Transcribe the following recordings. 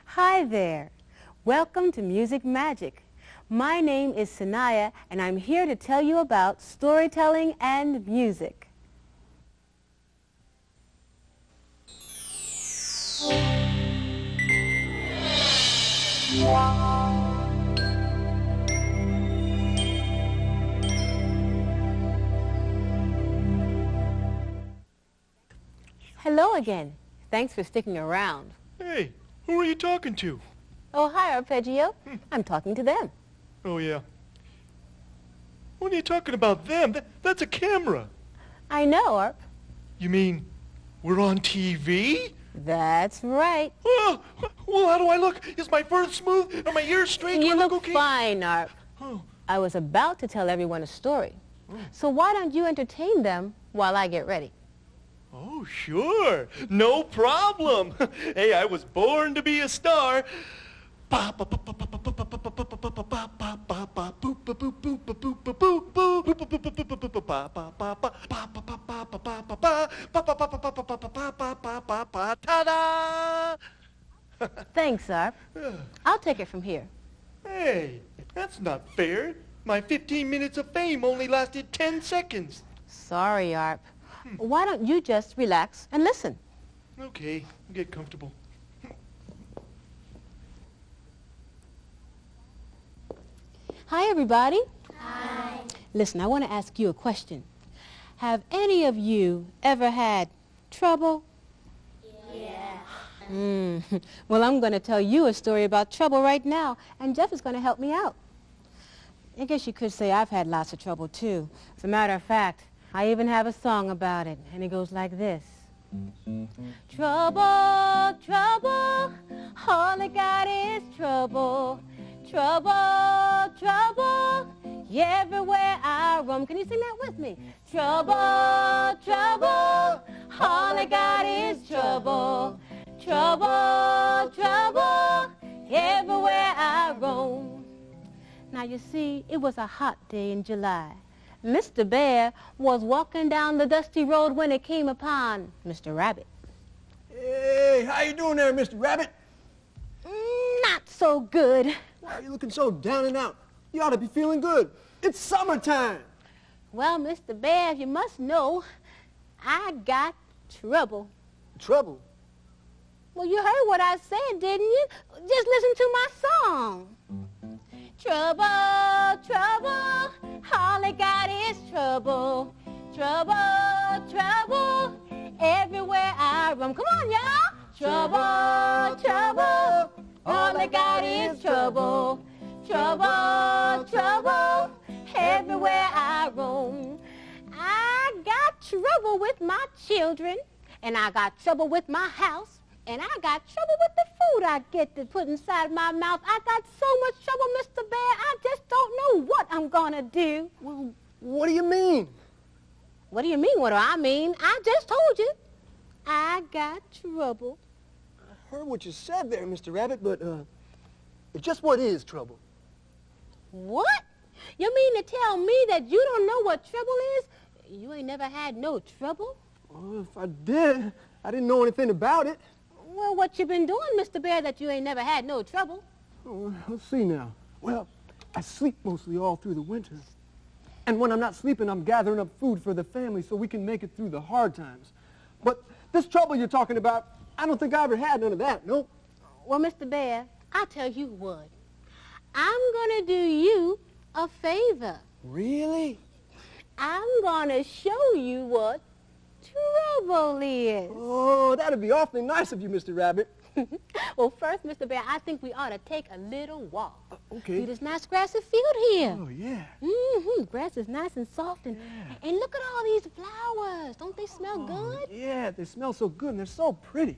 Hi there. Welcome to Music Magic. My name is Sanaya, and I'm here to tell you about storytelling and music. Hello again. Thanks for sticking around. Hey, who are you talking to? Oh, hi, Arpeggio. I'm talking to them. Oh, yeah. What are you talking about them? That's a camera. I know, Arp. You mean we're on TV? That's right. Oh, well, how do I look? Is my fur smooth? Are my ears straight? You Do I look okay? fine, Arp. Oh. I was about to tell everyone a story. So why don't you entertain them while I get ready? Oh, sure. No problem. Hey, I was born to be a star. Ta-da! Thanks, Arp. I'll take it from here. Hey, that's not fair. My 15 minutes of fame only lasted 10 seconds. Sorry, Arp. Why don't you just relax and listen? Okay, get comfortable. Hi, everybody. Hi. Listen, I want to ask you a question. Have any of you ever had trouble? Yeah. Well, I'm going to tell you a story about trouble right now, and Jeff is going to help me out. I guess you could say I've had lots of trouble, too. As a matter of fact, I even have a song about it, and it goes like this. Trouble, trouble, all I got is trouble. Trouble, trouble, everywhere I roam. Can you sing that with me? Trouble, trouble, all I got is trouble. Trouble, trouble, everywhere I roam. Now you see, it was a hot day in July. Mr. Bear was walking down the dusty road when it came upon Mr. Rabbit. Hey, how you doing there, Mr. Rabbit? Not so good. Why are you looking so down and out? You ought to be feeling good. It's summertime. Well, Mr. Bear, you must know, I got trouble. Trouble? Well, you heard what I said, didn't you? Just listen to my song. Trouble, trouble, all I got is trouble. Trouble, trouble, everywhere I roam. Come on, y'all. Trouble, trouble, all I got is trouble. Trouble, trouble, everywhere I roam. I got trouble with my children, and I got trouble with my house. And I got trouble with the food I get to put inside my mouth. I got so much trouble, Mr. Bear, I just don't know what I'm gonna do. Well, what do you mean? What do you mean, what do I mean? I just told you. I got trouble. I heard what you said there, Mr. Rabbit, but, just what is trouble? What? You mean to tell me that you don't know what trouble is? You ain't never had no trouble? Well, if I did, I didn't know anything about it. Well, what you been doing, Mr. Bear, that you ain't never had no trouble? Oh, let's see now. Well, I sleep mostly all through the winter. And when I'm not sleeping, I'm gathering up food for the family so we can make it through the hard times. But this trouble you're talking about, I don't think I ever had none of that, nope. Well, Mr. Bear, I tell you what. I'm gonna do you a favor. Really? I'm gonna show you what trouble is. Oh, that'd be awfully nice of you, Mr. Rabbit. Well, first, Mr. Bear, I think we ought to take a little walk. Okay. See this nice grassy field here. Oh, yeah. Grass is nice and soft, and look at all these flowers. Don't they smell good? Yeah, they smell so good and they're so pretty.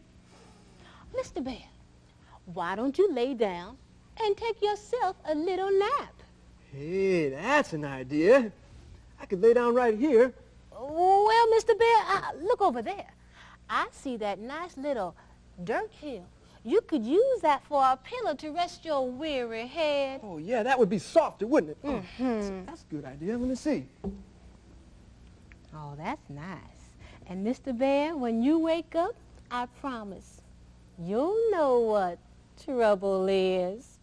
Mr. Bear, why don't you lay down and take yourself a little nap? Hey, that's an idea. I could lay down right here. Well, Mr. Bear, look over there. I see that nice little dirt hill. You could use that for a pillow to rest your weary head. Oh, yeah, that would be softer, wouldn't it? That's a good idea. Let me see. Oh, that's nice. And Mr. Bear, when you wake up, I promise, you'll know what trouble is.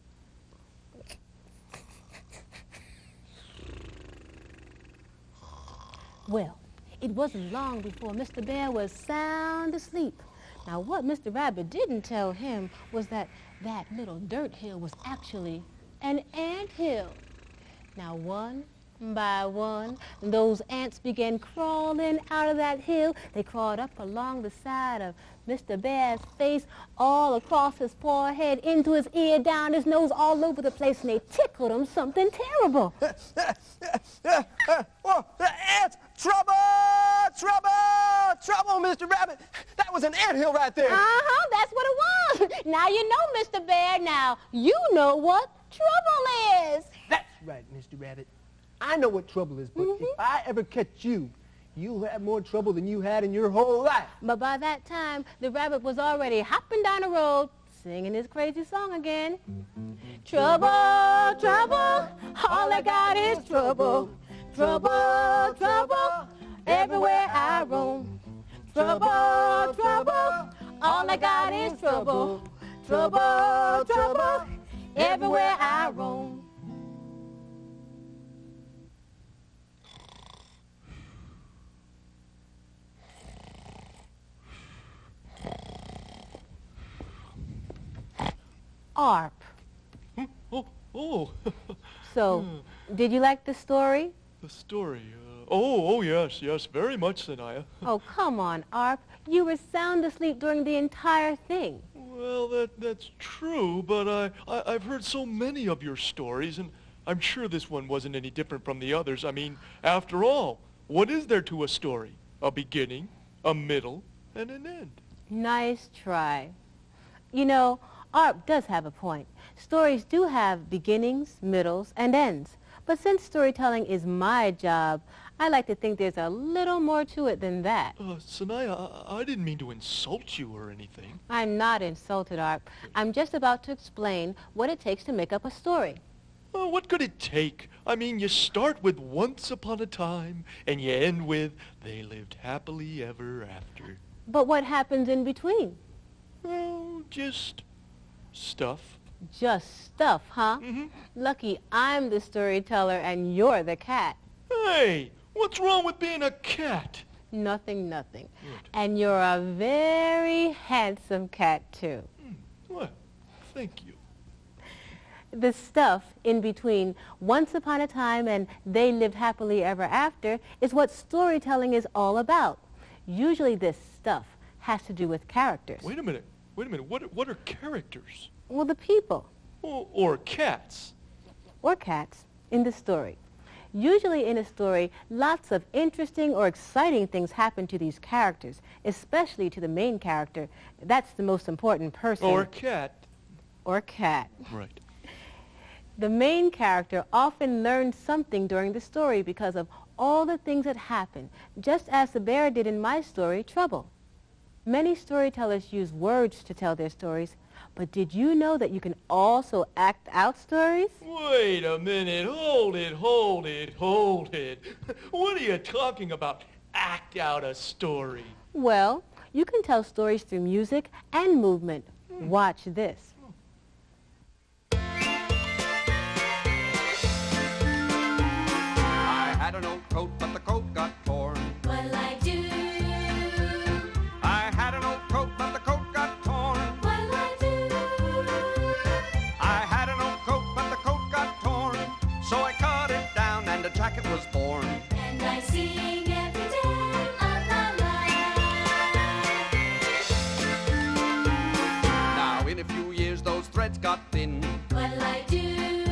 Well, it wasn't long before Mr. Bear was sound asleep. Now, what Mr. Rabbit didn't tell him was that that little dirt hill was actually an ant hill. Now, one by one, those ants began crawling out of that hill. They crawled up along the side of Mr. Bear's face, all across his forehead, into his ear, down his nose, all over the place, and they tickled him something terrible. Oh, the ants! Trouble! Trouble! Trouble, Mr. Rabbit! That was an anthill right there. Uh-huh, that's what it was. Now you know, Mr. Bear. Now you know what trouble is. That's right, Mr. Rabbit. I know what trouble is, but if I ever catch you, you'll have more trouble than you had in your whole life. But by that time, the rabbit was already hopping down the road, singing his crazy song again. Trouble, trouble, all I got is trouble. Trouble, trouble, everywhere I roam. Trouble, trouble, all I got is trouble. Trouble, trouble, everywhere I roam. ARP. Oh. So, did you like the story? The story. Oh, yes, very much, Sanaya. Oh, come on, ARP. You were sound asleep during the entire thing. Well, that's true, but I've heard so many of your stories, and I'm sure this one wasn't any different from the others. I mean, after all, what is there to a story? A beginning, a middle, and an end. Nice try. You know, ARP does have a point. Stories do have beginnings, middles, and ends. But since storytelling is my job, I like to think there's a little more to it than that. Sanaya, I didn't mean to insult you or anything. I'm not insulted, ARP. I'm just about to explain what it takes to make up a story. What could it take? I mean, you start with once upon a time, and you end with they lived happily ever after. But what happens in between? Well, just stuff. Just stuff, huh? Lucky I'm the storyteller and you're the cat. Hey, what's wrong with being a cat? Nothing. Good. And you're a very handsome cat, too. Well, thank you. The stuff in between once upon a time and they lived happily ever after is what storytelling is all about. Usually this stuff has to do with characters. Wait a minute. What are characters? Well, the people. Or cats. Or cats in the story. Usually in a story, lots of interesting or exciting things happen to these characters, especially to the main character. That's the most important person. Or cat. Or cat. Right. The main character often learns something during the story because of all the things that happen, just as the bear did in my story, Trouble. Many storytellers use words to tell their stories, but did you know that you can also act out stories? Wait a minute. Hold it. What are you talking about? Act out a story. Well, you can tell stories through music and movement. Watch this. I had an old coat, but the coat got torn. What'll I do? I had an old coat, but the coat got torn. What'll I do? I had an old coat, but the coat got torn. So I cut it down and a jacket was born. And I sing every day of my life. Now in a few years those threads got thin. What'll I do?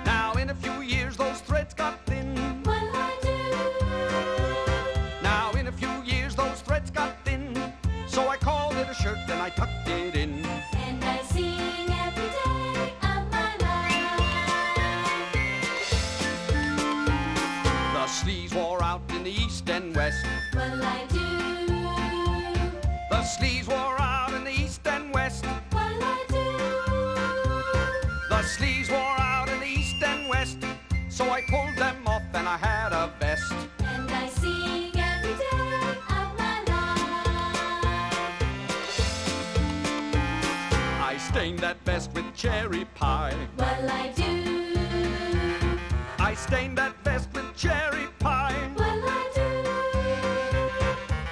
Now in a few years those threads got thin. What'll I do? Now in a few years those threads got thin. So I called it a shirt and I tucked it in. And I sing every day of my life. The sleeves wore out in the east and west. What'll I do? The sleeves wore out in the east and west. What'll I do? The sleeves wore out in the east and west. So I pulled them off and I had a vest. And I sing every day of my life. I stained that vest with cherry pie. Well, I do. I stained that vest with cherry pie. Well, I do.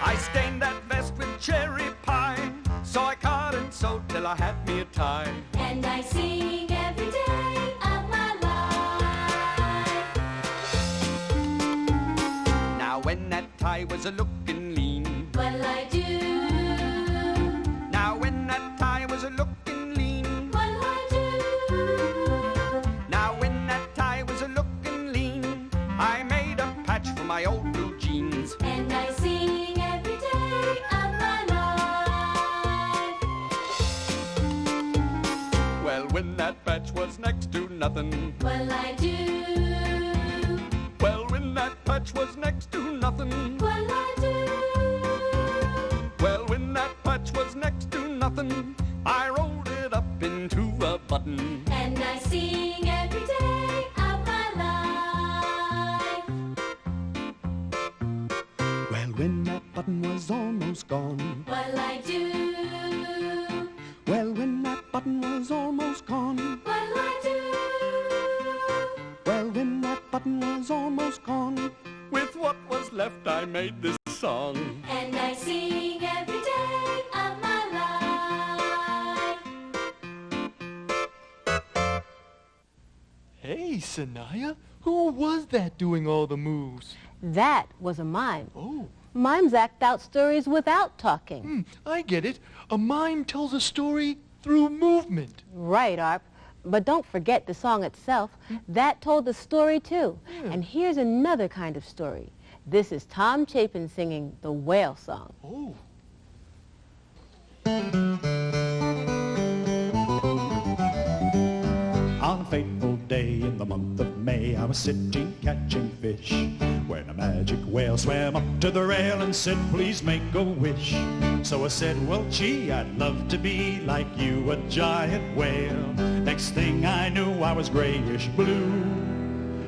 I stained that vest with cherry pie. So I cut and sewed till I had me a tie. And I sing every day of my life. Now when that tie was a-looking lean. Well, I do. Now when that tie was a-looking lean. Well, I do. Now when that tie was a-looking lean, I made a patch for my old blue jeans. And I sing every day of my life. Well, when that patch was next to nothing. Well, I do. Well, when that patch was next to nothing. Well, I do. Well, when that patch was next to nothing, I rolled it up into a button. And I sing every day of my life. Well, when that button was almost gone. Well, I do. Well, when that button was almost gone. Well, I do. Well, when that button was almost gone. With what was left, I made this song. And I sing every day of my life. Hey, Sanaya, who was that doing all the moves? That was a mime. Oh, Mimes act out stories without talking. I get it. A mime tells a story through movement. Right, Arp. But don't forget the song itself. That told the story, too. And here's another kind of story. This is Tom Chapin singing the whale song. Oh. On a fateful day in the month of May, I was sitting catching fish when a magic whale swam up to the rail and said, please make a wish. So I said, well, gee, I'd love to be like you, a giant whale. Next thing I knew, I was grayish blue,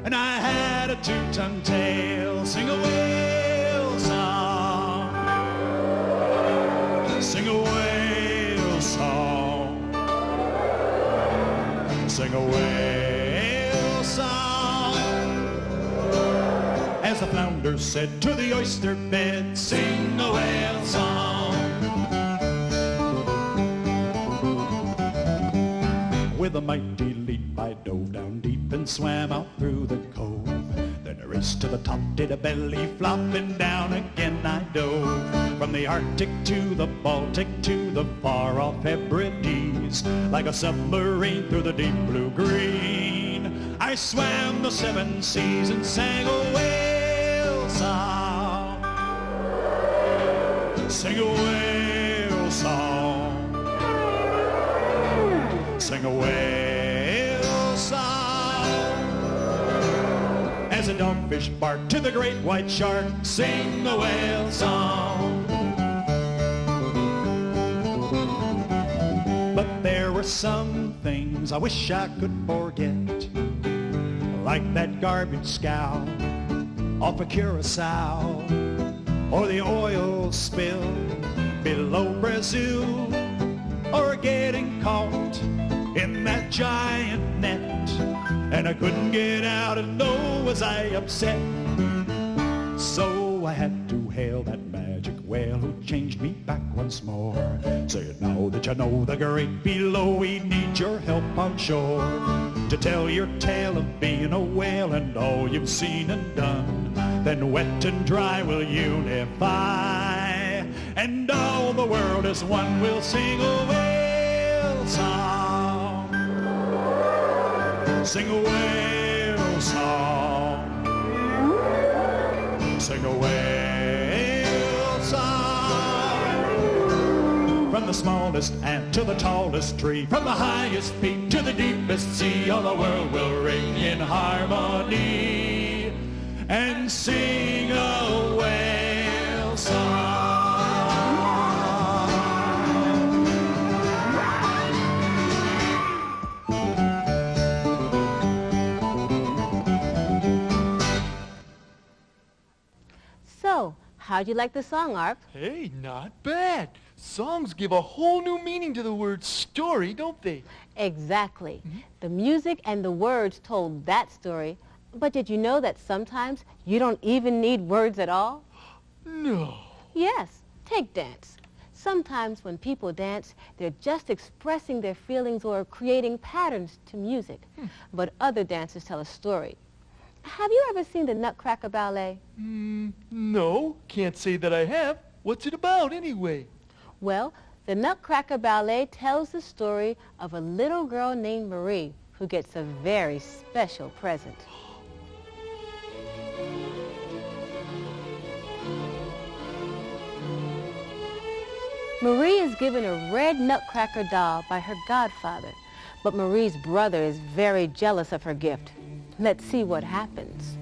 and I had a 2-ton tail. Sing a whale song, sing a whale song, sing a whale song. As the flounder said to the oyster bed, sing a whale song. With a mighty leap I dove down deep and swam out through the cove. Then I raced to the top, did a belly flop, and down again I dove. From the Arctic to the Baltic to the far-off Hebrides, like a submarine through the deep blue green, I swam the 7 seas and sang a whale song. Sing a whale song, sing a whale song. As a dogfish barked to the great white shark, sing a whale song. But there were some things I wish I could forget, like that garbage scow off of Curacao, or the oil spill below Brazil, or getting caught in that giant net, and I couldn't get out, and oh, was I upset. So I had to hail that magic whale who changed me back once more, saying, now that you know the great below, we need your help on shore, to tell your tale of being a whale and all you've seen and done. Then wet and dry will unify, and all the world as one will sing a whale song. Sing a whale song, sing a whale song. From the smallest ant to the tallest tree, from the highest peak to the deepest sea, all the world will ring in harmony and sing a whale song. So, How'd you like the song, Arp? Hey, not bad. Songs give a whole new meaning to the word story, don't they? Exactly. The music and the words told that story. But did you know that sometimes you don't even need words at all? No. Yes. Take dance. Sometimes when people dance, they're just expressing their feelings or creating patterns to music. But other dances tell a story. Have you ever seen the Nutcracker Ballet? No, can't say that I have. What's it about anyway? Well, the Nutcracker Ballet tells the story of a little girl named Marie who gets a very special present. Marie is given a red nutcracker doll by her godfather, but Marie's brother is very jealous of her gift. Let's see what happens.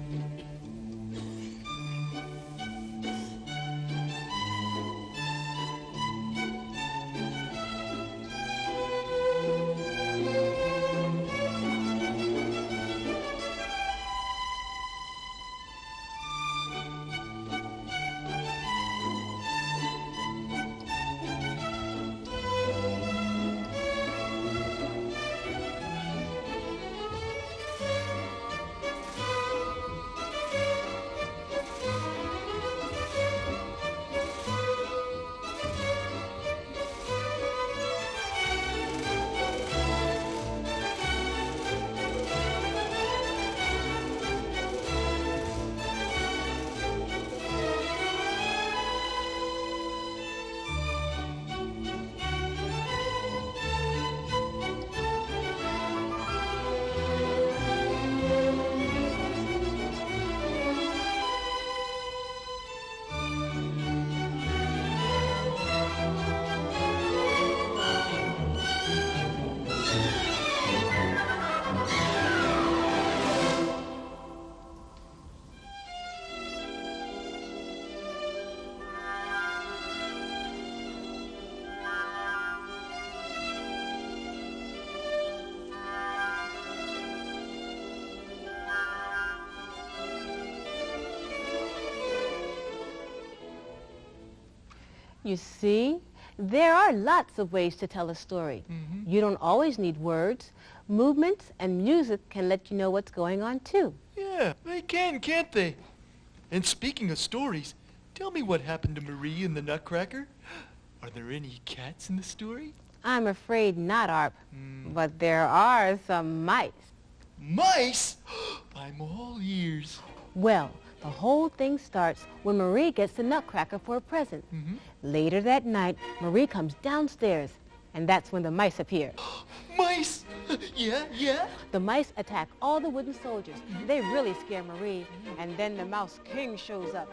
You see, there are lots of ways to tell a story. You don't always need words. Movements and music can let you know what's going on, too. Yeah, they can, can't they? And speaking of stories, tell me what happened to Marie and the Nutcracker. Are there any cats in the story? I'm afraid not, Arp. But there are some mice. Mice? I'm all ears. Well, the whole thing starts when Marie gets the Nutcracker for a present. Later that night, Marie comes downstairs, and that's when the mice appear. Mice? Yeah? The mice attack all the wooden soldiers. They really scare Marie, and then the Mouse King shows up.